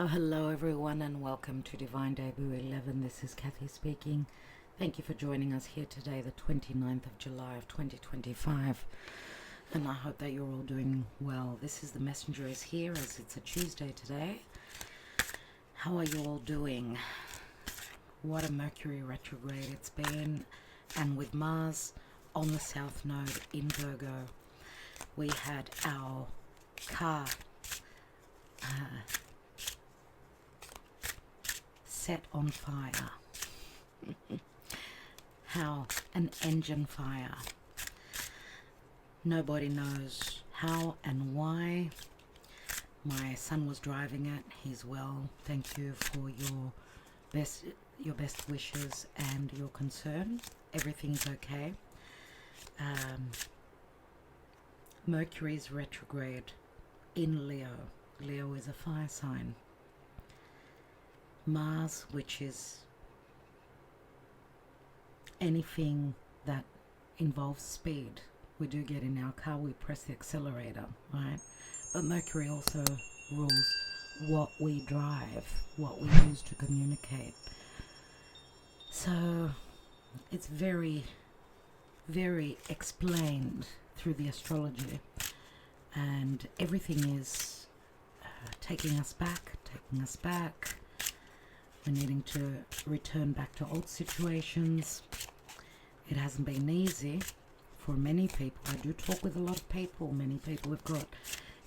Hello everyone, and welcome to Divine Debut 11. This is Kathy speaking. Thank you for joining us here today, the 29th of July of 2025. And I hope that you're all doing well. This is the messenger is here, as it's a Tuesday today. How are you all doing? What a Mercury retrograde it's been. And with Mars on the South Node in Virgo, we had our car set on fire. How? An engine fire. Nobody knows how and why. My son was driving it. He's well. Thank you for your best wishes and your concern. Everything's okay. Mercury's retrograde in Leo. Leo is a fire sign. Mars, which is anything that involves speed. We do get in our car, we press the accelerator, right? But Mercury also rules what we drive, what we use to communicate. So it's very, very explained through the astrology, and everything is taking us back. We're needing to return back to old situations. It hasn't been easy for many people. I do talk with a lot of people. Many people have got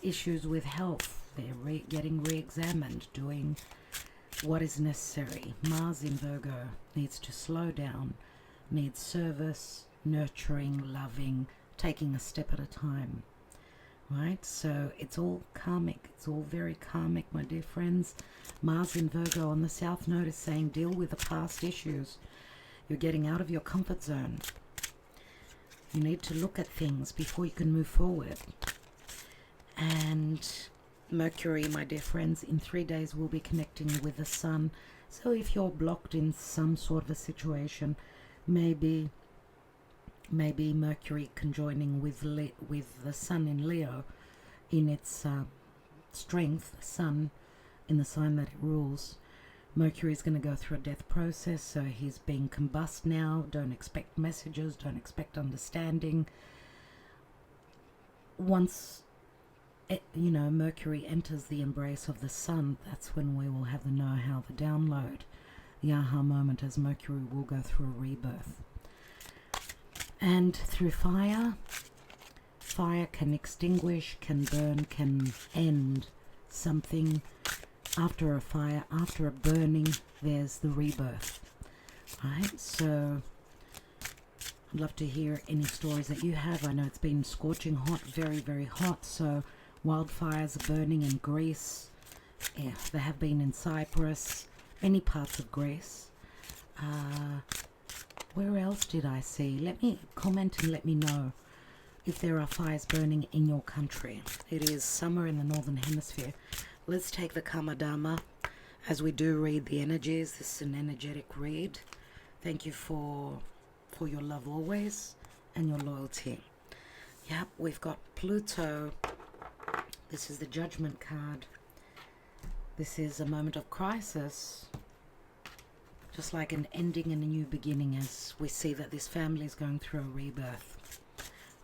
issues with health. They're getting re-examined, doing what is necessary. Mars in Virgo needs to slow down, needs service, nurturing, loving, taking a step at a time. Right, so it's all karmic. It's all very karmic, my dear friends. Mars in Virgo on the South Node is saying deal with the past issues. You're getting out of your comfort zone. You need to look at things before you can move forward. And Mercury, my dear friends, in 3 days will be connecting with the Sun. So if you're blocked in some sort of a situation, maybe Mercury conjoining with the Sun in Leo in its strength, Sun in the sign that it rules. Mercury is going to go through a death process, so he's being combust now. Don't expect messages, don't expect understanding. Once Mercury enters the embrace of the Sun, that's when we will have the know-how, the download, the aha moment, as Mercury will go through a rebirth. And through fire can extinguish, can burn, can end something. After a fire, after a burning, there's the rebirth. Right? So I'd love to hear any stories that you have. I know it's been scorching hot, very, very hot. So wildfires are burning in Greece. Yeah, they have been in Cyprus, many parts of Greece. Where else did I see? Let me comment and let me know if there are fires burning in your country. It is summer in the Northern Hemisphere. Let's take the Karma Dharma as we do read the energies. This is an energetic read. Thank you for your love always and your loyalty. Yep, we've got Pluto. This is the Judgment card. This is a moment of crisis. Just like an ending and a new beginning, as we see that this family is going through a rebirth.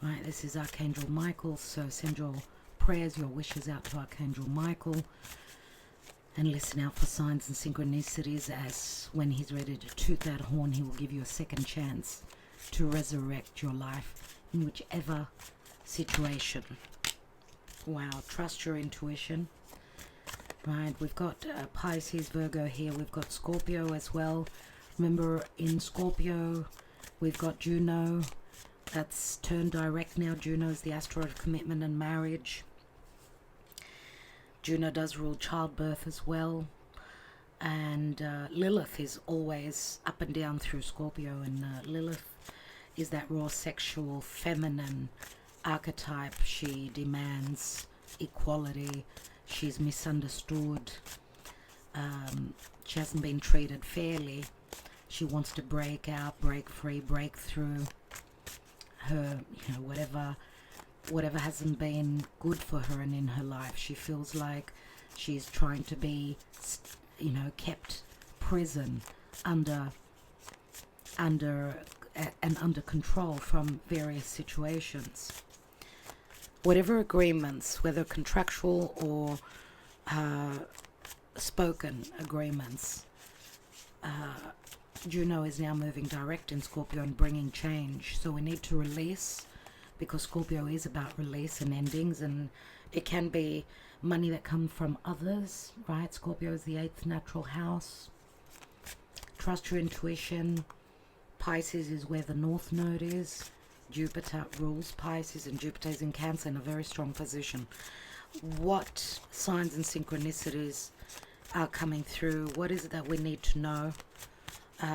Right, this is Archangel Michael, so send your prayers, your wishes out to Archangel Michael, and listen out for signs and synchronicities, as when he's ready to toot that horn, he will give you a second chance to resurrect your life in whichever situation. Wow, trust your intuition. Right, we've got Pisces, Virgo here. We've got Scorpio as well. Remember, in Scorpio, we've got Juno. That's turned direct now. Juno is the asteroid of commitment and marriage. Juno does rule childbirth as well. And Lilith is always up and down through Scorpio. And Lilith is that raw, sexual, feminine archetype. She demands equality. She's misunderstood. She hasn't been treated fairly. She wants to break out, break free, break through her, whatever hasn't been good for her and in her life. She feels like She's trying to be, kept prison under control from various situations. Whatever agreements, whether contractual or spoken agreements, Juno is now moving direct in Scorpio and bringing change. So we need to release, because Scorpio is about release and endings, and it can be money that comes from others, right? Scorpio is the 8th natural house. Trust your intuition. Pisces is where the North Node is. Jupiter rules Pisces, and Jupiter is in Cancer in a very strong position. What signs and synchronicities are coming through? What is it that we need to know?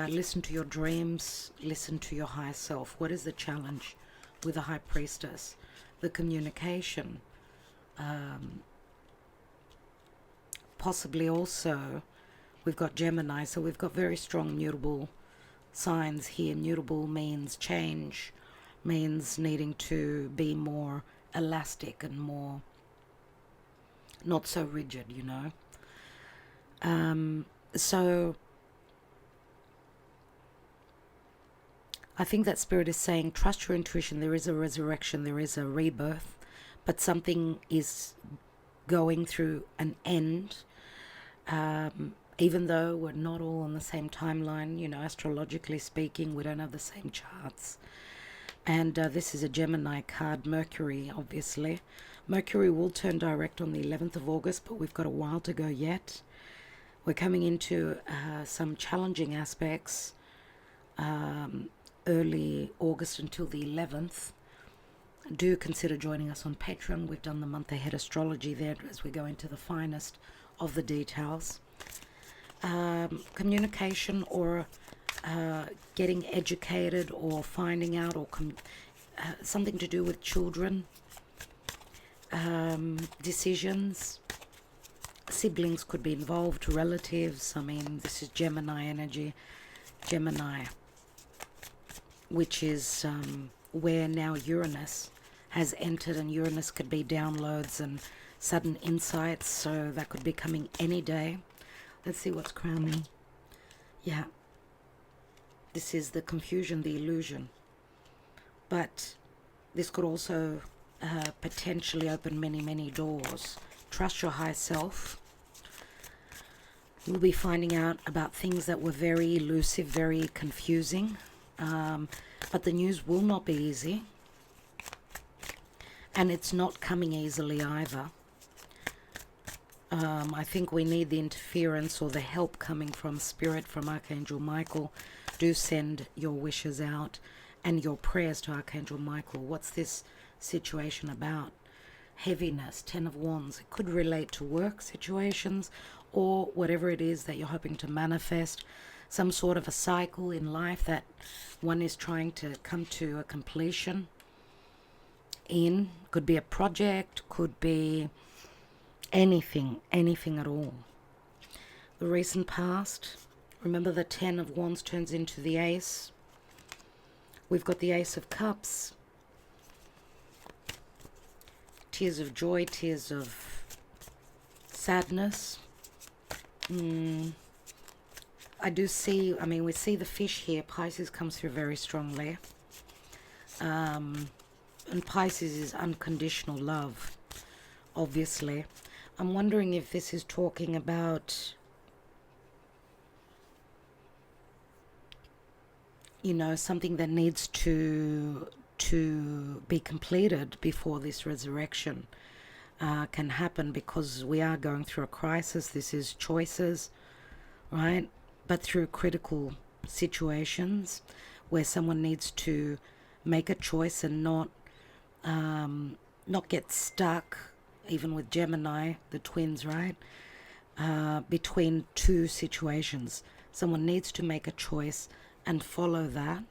Listen to your dreams. Listen to your higher self. What is the challenge with the High Priestess? The communication. Possibly also, we've got Gemini, so we've got very strong mutable signs here. Mutable means change, means needing to be more elastic and more not so rigid, so I think that Spirit is saying, trust your intuition. There is a resurrection, there is a rebirth, but something is going through an end. Even though we're not all on the same timeline, astrologically speaking, we don't have the same charts. And this is a Gemini card, Mercury, obviously. Mercury will turn direct on the 11th of August, but we've got a while to go yet. We're coming into some challenging aspects early August until the 11th. Do consider joining us on Patreon. We've done the month ahead astrology there as we go into the finest of the details. Communication or getting educated or finding out, or something to do with children, decisions. Siblings could be involved, relatives. I mean, this is Gemini energy. Gemini, which is where now Uranus has entered, and Uranus could be downloads and sudden insights, so that could be coming any day. Let's see what's crowning. Yeah, this is the confusion, the illusion, but this could also potentially open many doors. Trust your higher self. You'll be finding out about things that were very elusive, very confusing, but the news will not be easy, and it's not coming easily either. I think we need the interference or the help coming from Spirit, from Archangel Michael. Do send your wishes out and your prayers to Archangel Michael. What's this situation about? Heaviness, 10 of Wands. It could relate to work situations or whatever it is that you're hoping to manifest. Some sort of a cycle in life that one is trying to come to a completion in. Could be a project, could be anything at all. The recent past. Remember, the 10 of Wands turns into the Ace. We've got the Ace of Cups. Tears of joy, tears of sadness. I do see, we see the fish here. Pisces comes through very strongly. And Pisces is unconditional love, obviously. I'm wondering if this is talking about, something that needs to be completed before this resurrection can happen, because we are going through a crisis. This is choices, right? But through critical situations where someone needs to make a choice and not get stuck, even with Gemini, the twins, right? Between two situations. Someone needs to make a choice and follow that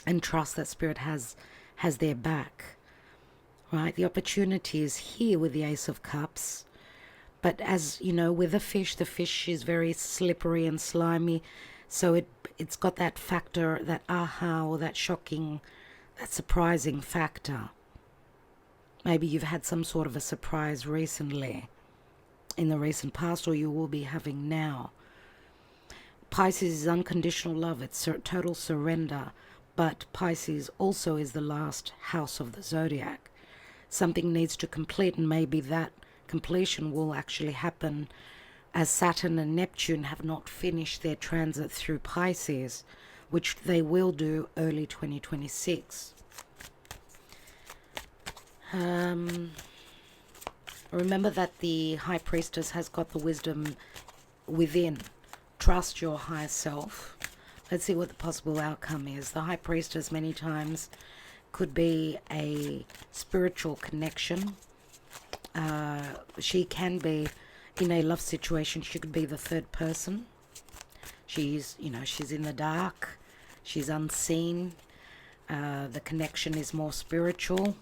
and trust that Spirit has their back, right? The opportunity is here with the Ace of Cups. But as you know, with the fish is very slippery and slimy. So it's got that factor, that aha, or that shocking, that surprising factor. Maybe you've had some sort of a surprise recently. in the recent past, or you will be having now. Pisces is unconditional love. It's total surrender. But Pisces also is the last house of the zodiac. Something needs to complete, and maybe that completion will actually happen as Saturn and Neptune have not finished their transit through Pisces, which they will do early 2026. Remember that the High Priestess has got the wisdom within. Trust your higher self. Let's see what the possible outcome is. The High Priestess many times could be a spiritual connection. She can be in a love situation. She could be the third person. She's, she's in the dark. She's unseen. The connection is more spiritual,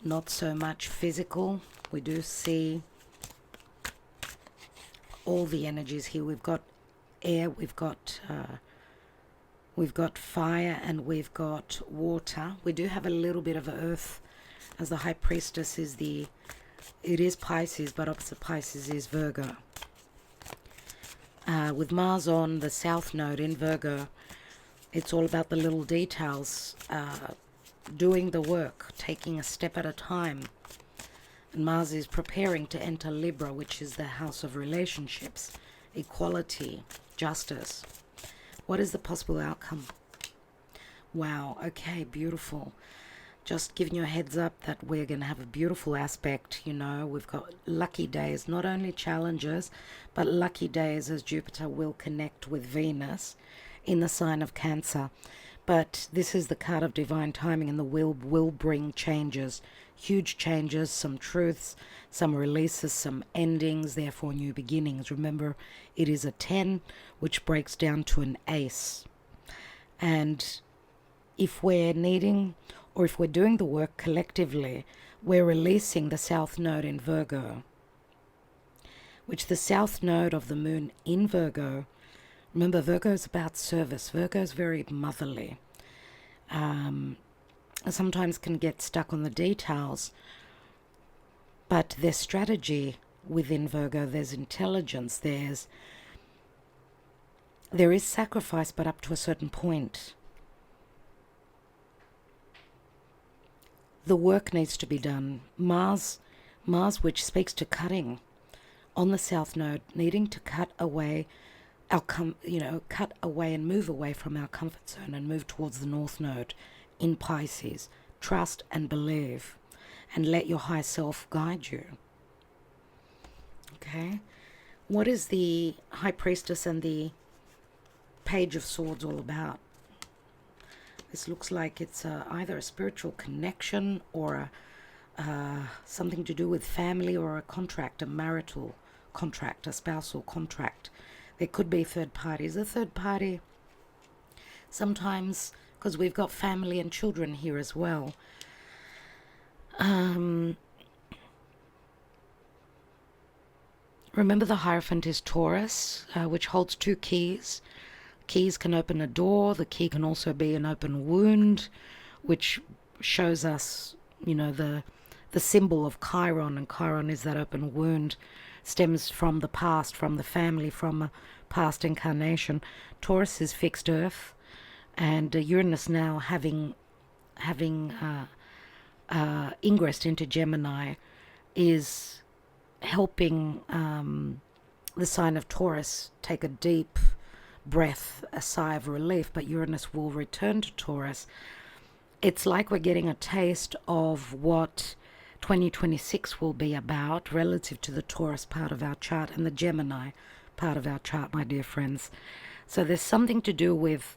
not so much physical. We do see all the energies here. We've got air, we've got fire, and we've got water. We do have a little bit of earth, as the High Priestess is it is Pisces, but opposite Pisces is Virgo. With Mars on the South Node in Virgo, it's all about the little details, doing the work, taking a step at a time. And Mars is preparing to enter Libra, which is the house of relationships, equality, justice. What is the possible outcome? Wow, okay, beautiful. Just giving you a heads up that we're going to have a beautiful aspect. We've got lucky days, not only challenges, but lucky days, as Jupiter will connect with Venus in the sign of Cancer. But this is the card of divine timing, and the will bring changes, huge changes, some truths, some releases, some endings, therefore new beginnings. Remember, it is a 10, which breaks down to an ace. And if we're needing, or if we're doing the work collectively, we're releasing the South Node in Virgo, which the South Node of the Moon in Virgo. Remember, Virgo is about service. Virgo is very motherly. Sometimes can get stuck on the details, but there's strategy within Virgo. There's intelligence. There is sacrifice, but up to a certain point. The work needs to be done. Mars, which speaks to cutting, on the South Node, needing to cut away cut away and move away from our comfort zone and move towards the North Node in Pisces. Trust and believe, and let your higher self guide you. Okay, what is the High Priestess and the Page of Swords all about? This looks like it's either a spiritual connection or something to do with family, or a contract, a marital contract, a spousal contract. There could be third parties. A third party, sometimes, because we've got family and children here as well. Remember, the Hierophant is Taurus, which holds two keys. Keys can open a door. The key can also be an open wound, which shows us, the symbol of Chiron, and Chiron is that open wound, stems from the past, from the family, from a past incarnation. Taurus is fixed earth, and Uranus now having ingressed into Gemini is helping the sign of Taurus take a deep breath, a sigh of relief, but Uranus will return to Taurus. It's like we're getting a taste of what 2026 will be about relative to the Taurus part of our chart and the Gemini part of our chart, my dear friends. So there's something to do with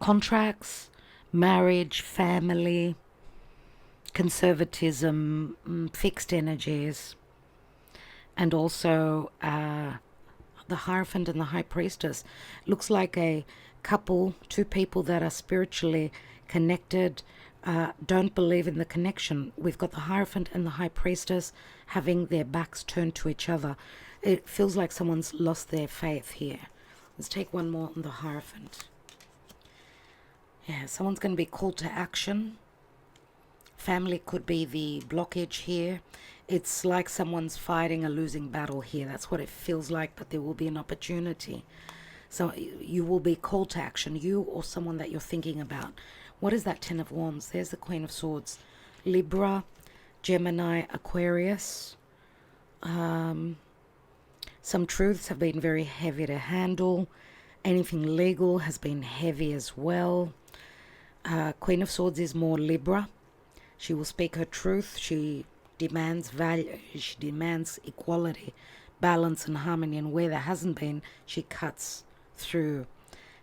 contracts, marriage, family, conservatism, fixed energies, and also the Hierophant and the High Priestess. Looks like a couple, two people that are spiritually connected, don't believe in the connection. We've got the Hierophant and the High Priestess having their backs turned to each other. It feels like someone's lost their faith here. Let's take one more on the Hierophant. Yeah, someone's going to be called to action. Family could be the blockage here. It's like someone's fighting a losing battle here. That's what it feels like, but there will be an opportunity. So you will be called to action, you or someone that you're thinking about. What is that 10 of Wands? There's the Queen of Swords. Libra, Gemini, Aquarius. Some truths have been very heavy to handle. Anything legal has been heavy as well. Queen of Swords is more Libra. She will speak her truth. She demands value. She demands equality, balance and harmony. And where there hasn't been, she cuts through.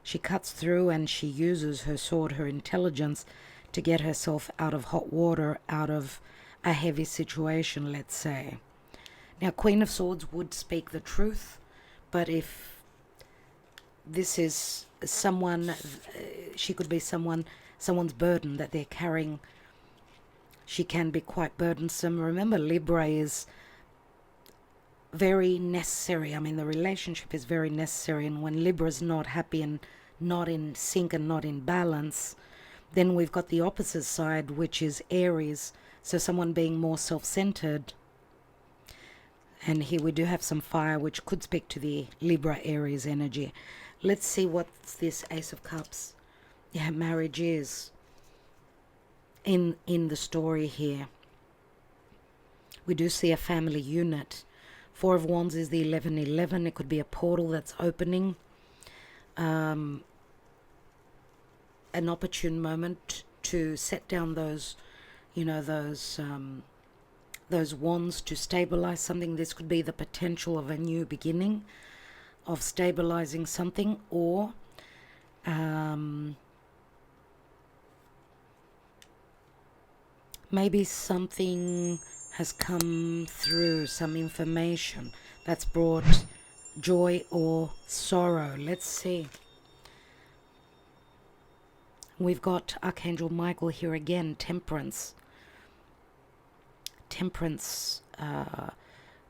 She cuts through and she uses her sword, her intelligence, to get herself out of hot water, out of a heavy situation, let's say. Now, Queen of Swords would speak the truth, but if this is someone, she could be someone's burden that they're carrying. She can be quite burdensome. Remember, Libra is very necessary. I mean, the relationship is very necessary, and when Libra's not happy and not in sync and not in balance, then we've got the opposite side, which is Aries. So someone being more self-centered. And here we do have some fire, which could speak to the Libra Aries energy. Let's see what's this Ace of Cups. Yeah, marriage is in the story here. We do see a family unit. Four of Wands is the 1111. It could be a portal that's opening. An opportune moment to set down those, those wands to stabilize something. This could be the potential of a new beginning, of stabilizing something, or maybe something has come through, some information that's brought joy or sorrow. Let's see. We've got Archangel Michael here again, Temperance. Temperance,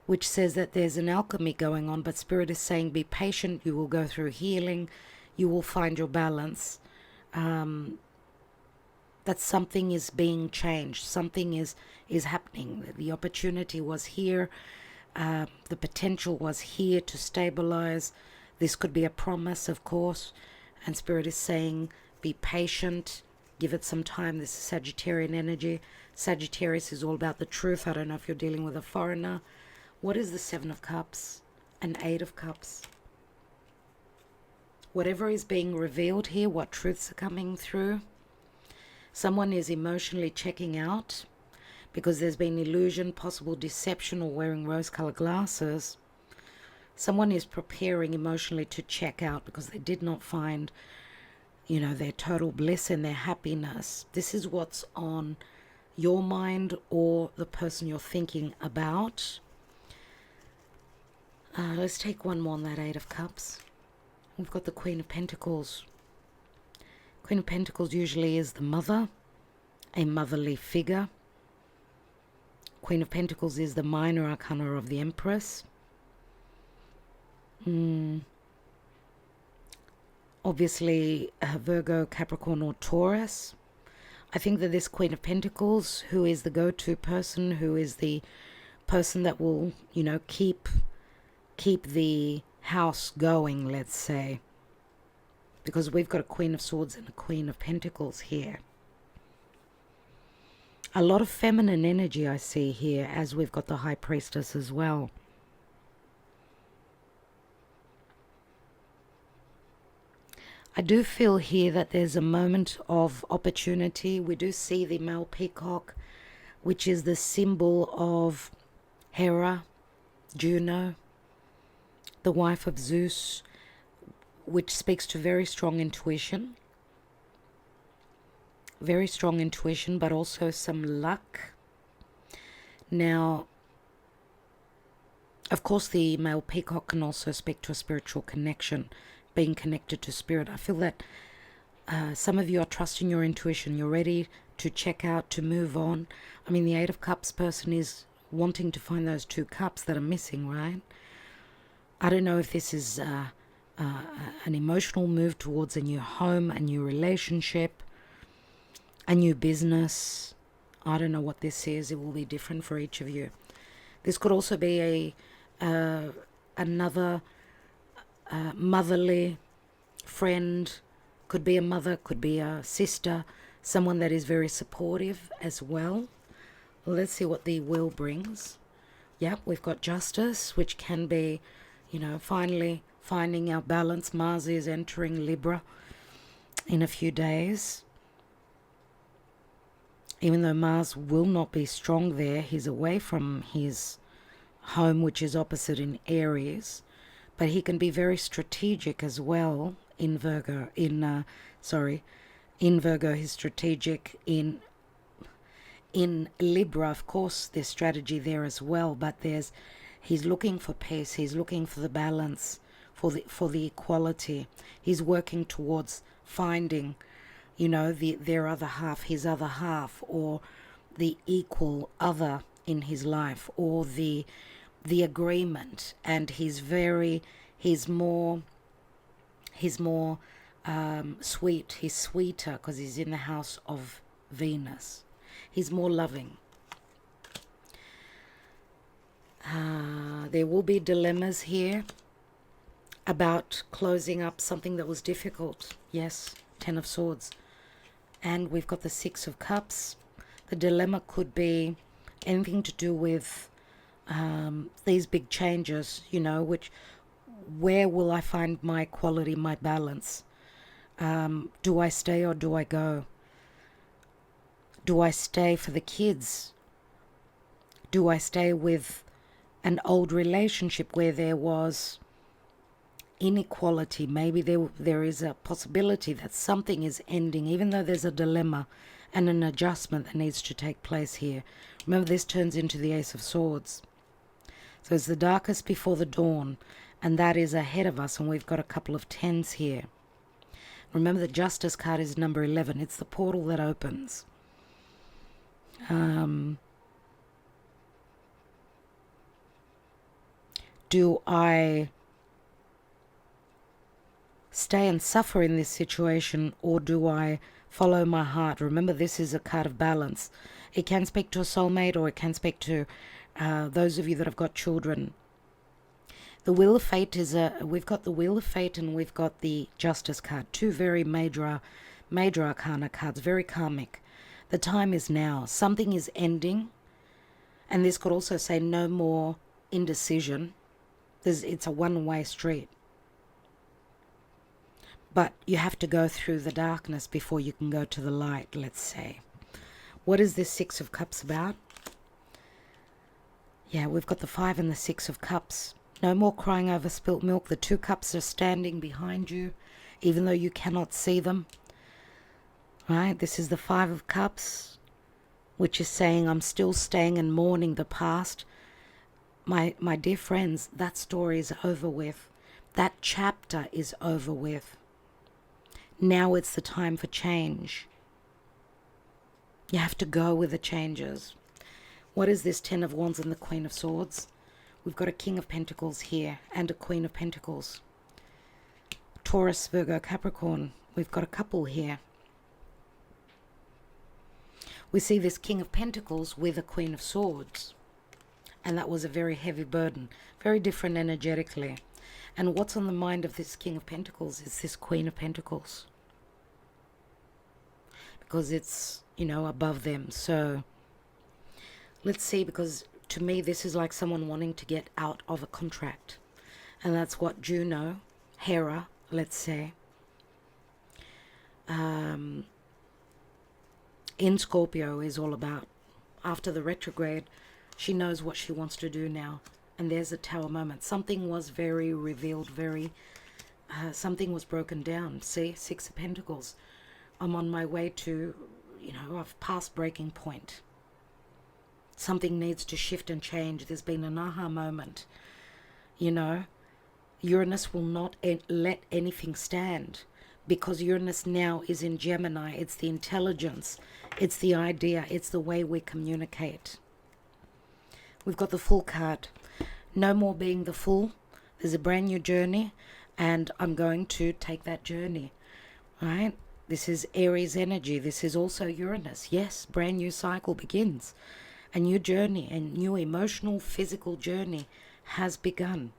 which says that there's an alchemy going on, but Spirit is saying be patient, you will go through healing, you will find your balance. That something is being changed, something is happening. The opportunity was here, the potential was here to stabilize. This could be a promise, of course, and Spirit is saying be patient, give it some time. This is Sagittarian energy. Sagittarius is all about the truth. I don't know if you're dealing with a foreigner. What is the Seven of Cups? An Eight of Cups. Whatever is being revealed here, what truths are coming through. Someone is emotionally checking out because there's been illusion, possible deception, or wearing rose-colored glasses. Someone is preparing emotionally to check out because they did not find, their total bliss and their happiness. This is what's on your mind or the person you're thinking about. Let's take one more on that Eight of Cups. We've got the Queen of Pentacles. Queen of Pentacles usually is the mother, a motherly figure. Queen of Pentacles is the minor arcana of the Empress. Obviously, Virgo, Capricorn, or Taurus. I think that this Queen of Pentacles, who is the go-to person, who is the person that will, keep the house going, let's say. Because we've got a Queen of Swords and a Queen of Pentacles here. A lot of feminine energy I see here, as we've got the High Priestess as well. I do feel here that there's a moment of opportunity. We do see the male peacock, which is the symbol of Hera, Juno, the wife of Zeus, which speaks to very strong intuition. Very strong intuition, but also some luck. Now, of course, the male peacock can also speak to a spiritual connection, being connected to spirit. I feel that some of you are trusting your intuition. You're ready to check out, to move on. I mean, the Eight of Cups person is wanting to find those two cups that are missing, right? I don't know if this is an emotional move towards a new home, a new relationship, a new business. I don't know what this is. It will be different for each of you. This could also be another motherly friend. Could be a mother, could be a sister, someone that is very supportive as well. Let's see what the wheel brings. Yep, we've got justice, which can be, finally finding our balance. Mars is entering Libra in a few days. Even though Mars will not be strong there, he's away from his home, which is opposite in Aries. But he can be very strategic as well in Virgo. In Virgo, he's strategic. In Libra, of course, there's strategy there as well. But he's looking for peace. He's looking for the balance, for the equality. He's working towards finding, their other half, his other half, or the equal other in his life, or the agreement. And he's more sweet. He's sweeter because he's in the house of Venus. He's more loving. There will be dilemmas here about closing up something that was difficult. Yes, Ten of Swords. And we've got the Six of Cups. The dilemma could be anything to do with these big changes, where will I find my equality, my balance? Do I stay or do I go? Do I stay for the kids? Do I stay with an old relationship where there was inequality? Maybe there is a possibility that something is ending, even though there's a dilemma and an adjustment that needs to take place here. Remember, this turns into the Ace of Swords. So it's the darkest before the dawn, and that is ahead of us, and we've got a couple of tens here. Remember, the Justice card is number 11. It's the portal that opens. Do I stay and suffer in this situation, or do I follow my heart? Remember, this is a card of balance. It can speak to a soulmate, or it can speak to those of you that have got children. The Wheel of Fate is we've got the Wheel of Fate and we've got the Justice card. Two very major arcana cards, very karmic. The time is now. Something is ending. And this could also say no more indecision. It's a one-way street. But you have to go through the darkness before you can go to the light, let's say. What is this Six of Cups about? Yeah, we've got the 5 and the 6 of Cups. No more crying over spilt milk. The 2 cups are standing behind you, even though you cannot see them. Right? This is the 5 of Cups, which is saying I'm still staying and mourning the past. My dear friends, that story is over with. That chapter is over with. Now it's the time for change. You have to go with the changes. What is this 10 of Wands and the Queen of Swords? We've got a King of Pentacles here and a Queen of Pentacles. Taurus, Virgo, Capricorn. We've got a couple here. We see this King of Pentacles with a Queen of Swords. And that was a very heavy burden. Very different energetically. And what's on the mind of this King of Pentacles is this Queen of Pentacles. Because it's, above them. So let's see, because to me this is like someone wanting to get out of a contract. And that's what Juno, Hera, let's say, in Scorpio is all about. After the retrograde, she knows what she wants to do now. And there's a Tower moment. Something was very revealed, something was broken down. See, 6 of Pentacles. I'm on my way to, I've passed breaking point. Something needs to shift and change. There's been an aha moment. Uranus will not let anything stand, because Uranus now is in Gemini. It's the intelligence. It's the idea. It's the way we communicate. We've got the Fool card. No more being the fool. There's a brand new journey, and I'm going to take that journey. All right? This is Aries energy. This is also Uranus. Yes, brand new cycle begins. A new journey, a new emotional, physical journey has begun.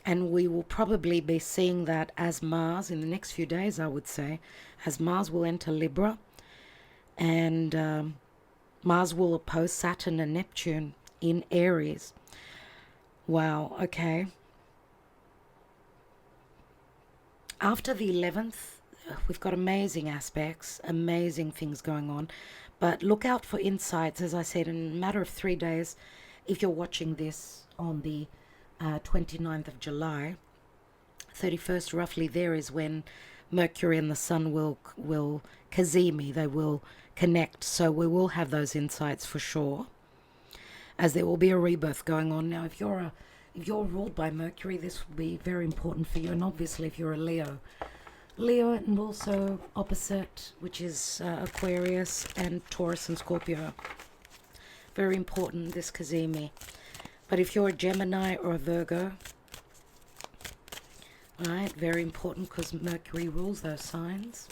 And we will probably be seeing that as Mars in the next few days, I would say, as Mars will enter Libra, and Mars will oppose Saturn and Neptune in Aries. Wow, okay. After the 11th, we've got amazing aspects, amazing things going on. But look out for insights, as I said, in a matter of 3 days. If you're watching this on the 29th of July, 31st roughly, there is when Mercury and the Sun will cazimi, they will connect. So we will have those insights for sure, as there will be a rebirth going on. Now, if you're ruled by Mercury, this will be very important for you. And obviously, if you're a Leo, and also opposite, which is Aquarius and Taurus and Scorpio. Very important, this cazimi. But if you're a Gemini or a Virgo, right, very important because Mercury rules those signs.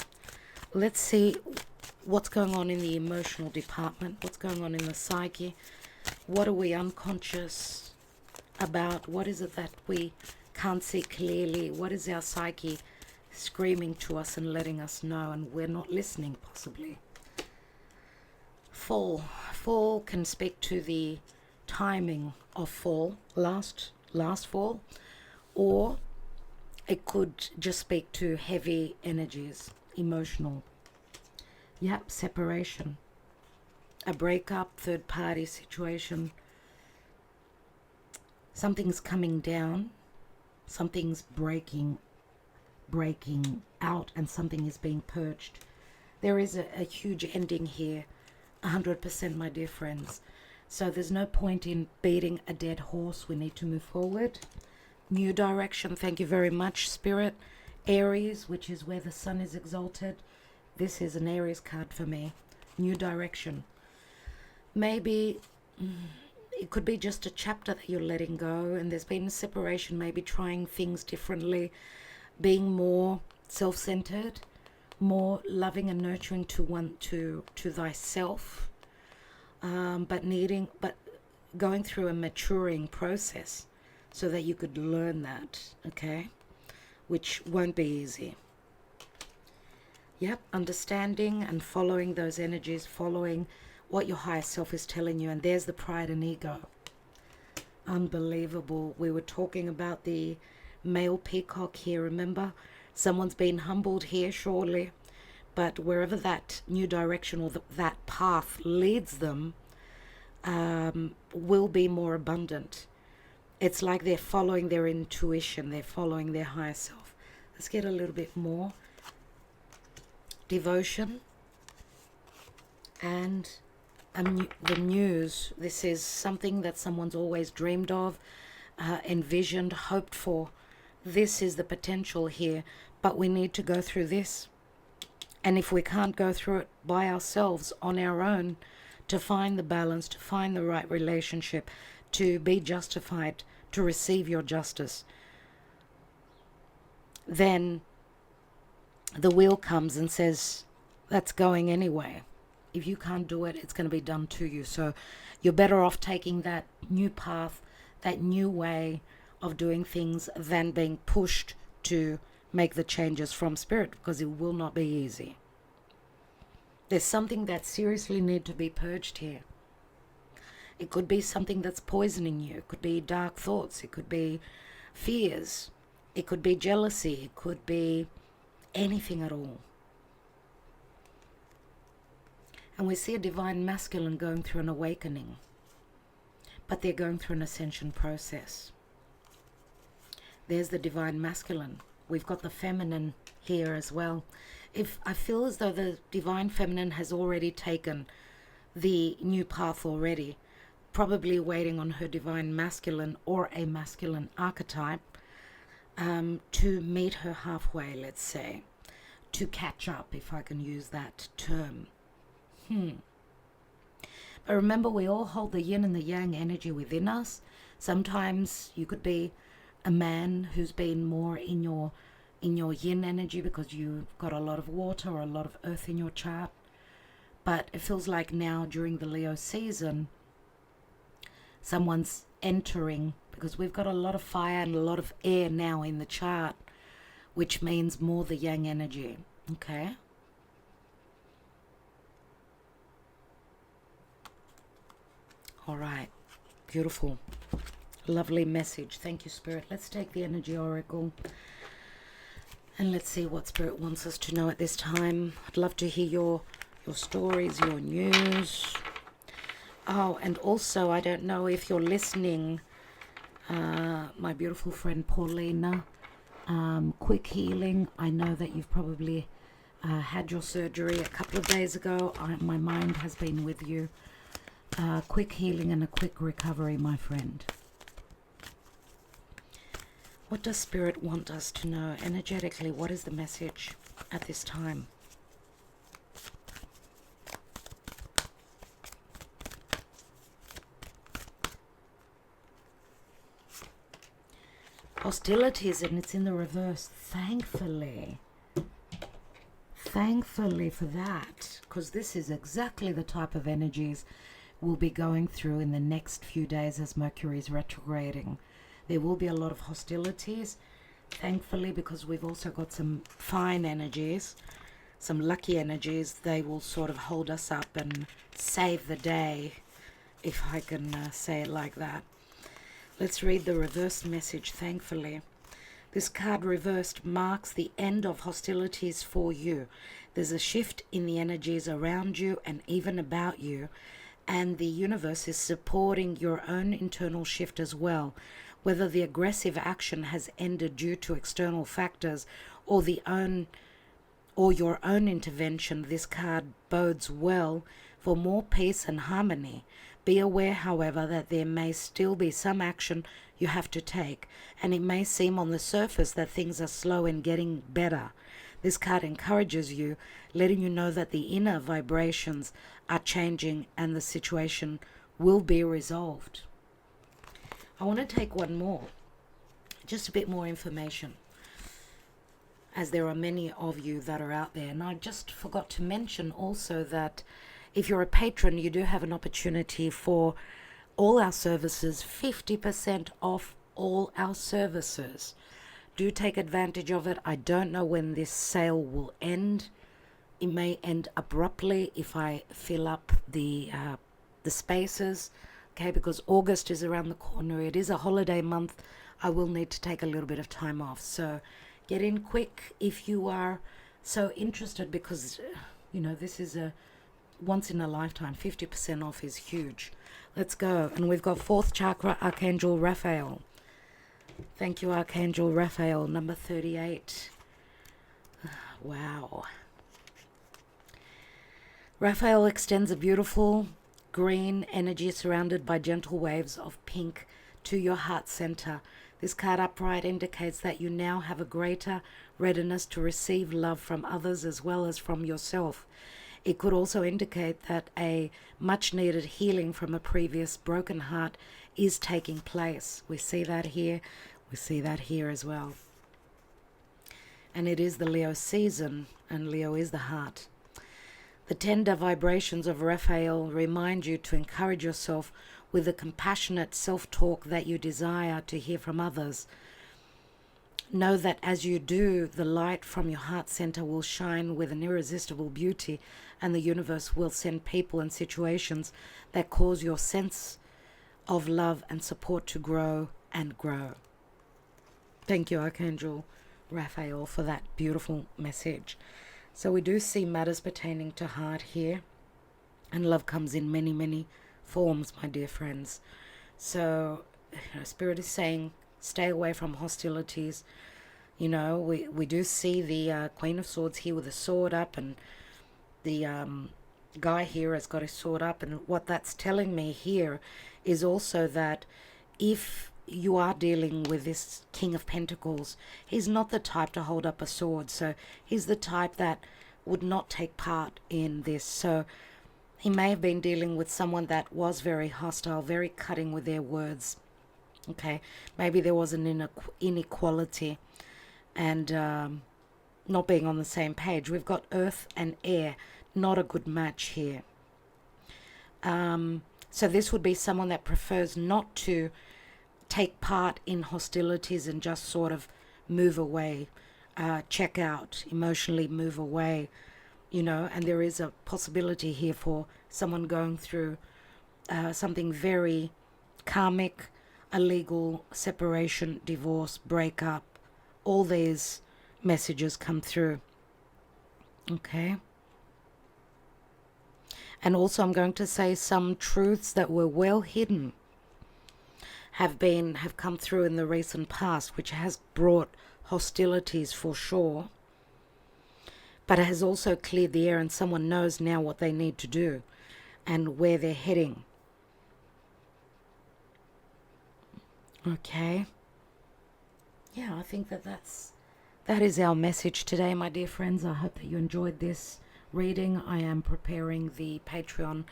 Let's see what's going on in the emotional department, what's going on in the psyche. What are we unconscious about? What is it that we can't see clearly? What is our psyche screaming to us and letting us know, and we're not listening possibly? Fall can speak to the timing of fall, last fall, or it could just speak to heavy energies, emotional. Yep, separation, a breakup, third party situation. Something's coming down, something's breaking out, and something is being purged. There is a huge ending here, 100%, my dear friends. So there's no point in beating a dead horse. We need to move forward. New direction. Thank you very much, Spirit. Aries, which is where the Sun is exalted. This is an Aries card for me. New direction. Maybe it could be just a chapter that you're letting go, and there's been a separation, maybe trying things differently, being more self-centered, more loving and nurturing to thyself, but going through a maturing process so that you could learn that, okay, which won't be easy. Yep, understanding and following those energies, following what your higher self is telling you. And there's the pride and ego. Unbelievable. We were talking about the male peacock here, remember? Someone's been humbled here, surely. But wherever that new direction or that path leads them, will be more abundant. It's like they're following their intuition. They're following their higher self. Let's get a little bit more. Devotion and the news. This is something that someone's always dreamed of, envisioned, hoped for. This is the potential here, but we need to go through this. And if we can't go through it by ourselves, on our own, to find the balance, to find the right relationship, to be justified, to receive your justice, then the wheel comes and says, that's going anyway. If you can't do it, it's going to be done to you. So you're better off taking that new path, that new way of doing things, than being pushed to make the changes from spirit, because it will not be easy. There's something that seriously need to be purged here. It could be something that's poisoning you. It could be dark thoughts. It could be fears. It could be jealousy. It could be anything at all. And we see a divine masculine going through an awakening, but they're going through an ascension process. There's the divine masculine. We've got the feminine here as well. If I feel as though the divine feminine has already taken the new path already, probably waiting on her divine masculine or a masculine archetype to meet her halfway, let's say, to catch up, if I can use that term. But remember, we all hold the yin and the yang energy within us. Sometimes you could be a man who's been more in your in your yin energy because you've got a lot of water or a lot of earth in your chart. But it feels like now during the Leo season, someone's entering, because we've got a lot of fire and a lot of air now in the chart, which means more the yang energy. Okay. All right. Beautiful. Lovely message. Thank you, Spirit. Let's take the energy oracle and let's see what Spirit wants us to know at this time. I'd love to hear your stories, your news. Oh, and also, I don't know if you're listening, my beautiful friend Paulina, quick healing. I know that you've probably had your surgery a couple of days ago. My mind has been with you. Quick healing and a quick recovery, my friend. What does Spirit want us to know energetically? What is the message at this time? Hostilities, and it's in the reverse. Thankfully for that, because this is exactly the type of energies we'll be going through in the next few days as Mercury is retrograding. There will be a lot of hostilities, thankfully, because we've also got some fine energies, some lucky energies. They will sort of hold us up and save the day, if I can say it like that. Let's read the reverse message, thankfully. This card reversed marks the end of hostilities for you. There's a shift in the energies around you and even about you, and the universe is supporting your own internal shift as well. Whether the aggressive action has ended due to external factors or your own intervention, this card bodes well for more peace and harmony. Be aware, however, that there may still be some action you have to take, and it may seem on the surface that things are slow in getting better. This card encourages you, letting you know that the inner vibrations are changing and the situation will be resolved. I want to take one more, just a bit more information, as there are many of you that are out there. And I just forgot to mention also that if you're a patron, you do have an opportunity for all our services, 50% off all our services. Do take advantage of it. I don't know when this sale will end. It may end abruptly if I fill up the spaces. Okay, because August is around the corner. It is a holiday month. I will need to take a little bit of time off. So get in quick if you are so interested, because, you know, this is a once in a lifetime. 50% off is huge. Let's go. And we've got 4th chakra, Archangel Raphael. Thank you, Archangel Raphael, number 38. Wow. Raphael extends a beautiful green energy surrounded by gentle waves of pink to your heart center. This card upright indicates that you now have a greater readiness to receive love from others as well as from yourself. It could also indicate that a much needed healing from a previous broken heart is taking place. We see that here. We see that here as well. And it is the Leo season, and Leo is the heart. The tender vibrations of Raphael remind you to encourage yourself with the compassionate self-talk that you desire to hear from others. Know that as you do, the light from your heart center will shine with an irresistible beauty, and the universe will send people and situations that cause your sense of love and support to grow and grow. Thank you, Archangel Raphael, for that beautiful message. So we do see matters pertaining to heart here, and love comes in many, many forms, my dear friends. So, Spirit is saying, stay away from hostilities. You know, we do see the Queen of Swords here with a sword up, and the guy here has got his sword up. And what that's telling me here is also that if you are dealing with this King of Pentacles, he's not the type to hold up a sword. So he's the type that would not take part in this. So he may have been dealing with someone that was very hostile, very cutting with their words. Okay, maybe there was an inequality. and not being on the same page. We've got earth and air, not a good match here. So this would be someone that prefers not to take part in hostilities and just sort of move away, check out, emotionally move away, you know. And there is a possibility here for someone going through something very karmic, a legal separation, divorce, breakup. All these messages come through. Okay. And also I'm going to say some truths that were well hidden have come through in the recent past, which has brought hostilities for sure, but it has also cleared the air, and someone knows now what they need to do and where they're heading. Okay. Yeah, I think that is our message today, my dear friends. I hope that you enjoyed this reading. I am preparing the Patreon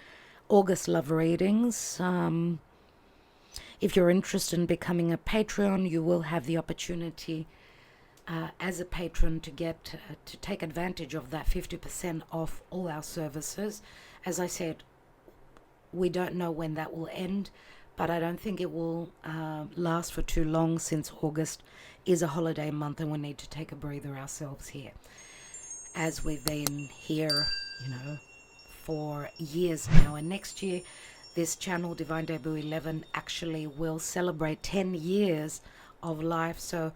August love readings. If you're interested in becoming a Patreon, you will have the opportunity as a patron to get to take advantage of that 50% off all our services. As I said, we don't know when that will end, but I don't think it will last for too long, since August is a holiday month and we need to take a breather ourselves here, as we've been here, you know, for years now. And next year, this channel, Divine Debut 11, actually will celebrate 10 years of life. So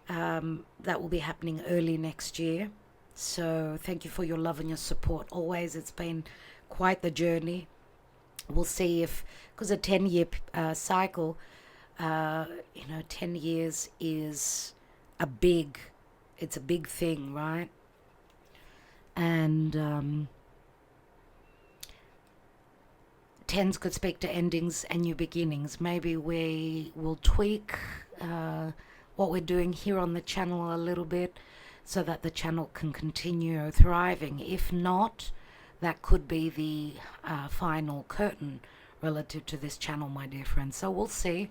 that will be happening early next year. So thank you for your love and your support. Always, it's been quite the journey. We'll see if, because a 10-year cycle, 10 years is it's a big thing, right? And 10s could speak to endings and new beginnings. Maybe we will tweak what we're doing here on the channel a little bit so that the channel can continue thriving. If not, that could be the final curtain relative to this channel, my dear friends. So we'll see.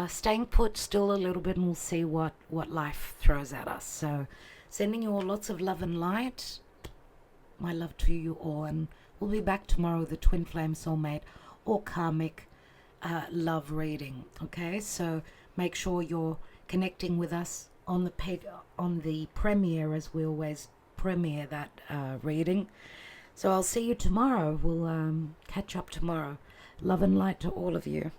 Staying put still a little bit, and we'll see what life throws at us. So sending you all lots of love and light. My love to you all, and we'll be back tomorrow with a twin flame soulmate or karmic love reading. Okay, so make sure you're connecting with us on the premiere, as we always premiere that reading. So I'll see you tomorrow. We'll catch up tomorrow. Love and light to all of you.